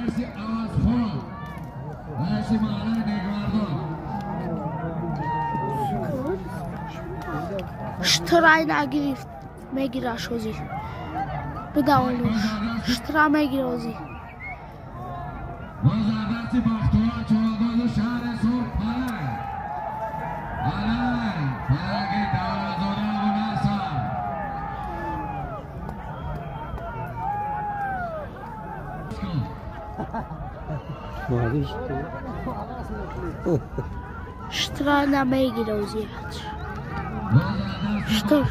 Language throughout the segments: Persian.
رئیس عوضخان رئیس محله نگهبان اشترای نگرفت میگیره شوزی بدونوش اشترا میگیره اوزی وزارت بختیار چوباز شهر سرخ پلنگ پلنگ دولت‌زاده ابونصر اشترا نمیگیره اوزی اشتر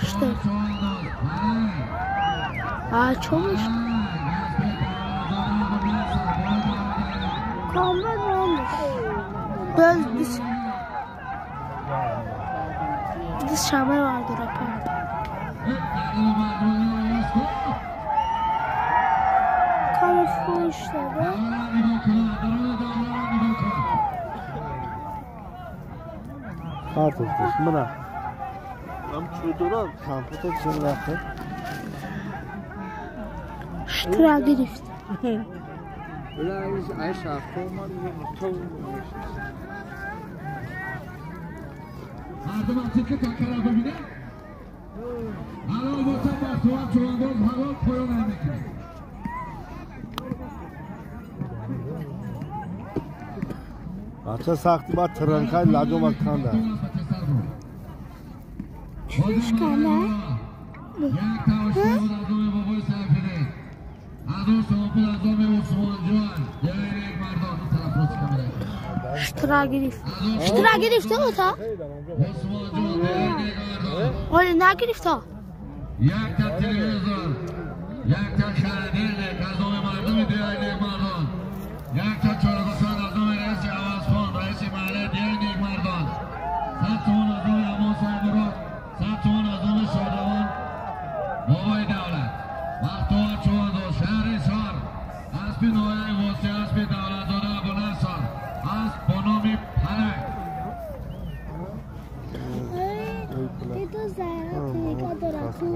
چونش کامل olmuş. Biz şamel vardı rapor. Kalifon işleri. Kartuşmuş buna. Am çudura kampüte cimlakı. Ştıra girift. Öyle ay şarkı olmadı ve tavuk olmuş. مردم که تا کرا ببینه الان گفتم بختیار چوباز هوا پایان نمیکنه بچه سختی باید ترنکای لجو مکان ده چیش کنه؟ یک تاشتی بود از دوم بابای سرفیده از اون سامپل از دوم عثمان جان یه یک مردم این طرف روز کمیده Ştıra girift o ta? عثمان جان یه یک مردم Öyle ne girift o? یک تا تلویزیون یک تا خریدیل از دوم مردم دیگه یک مردم یک تا چهارگوشان از دوم رئیس عوضخان رئیس محله دیگه یک مردم 100 تومان از دوم امان صاحب 100 تومان از دوم شادوان بابای دولت بختیار چوباز شهر شهر اسب نوعی واسه اسب دولت‌زاده ابونصر اسب با نام پلنگ Ty to zaraz, ty kadora tu.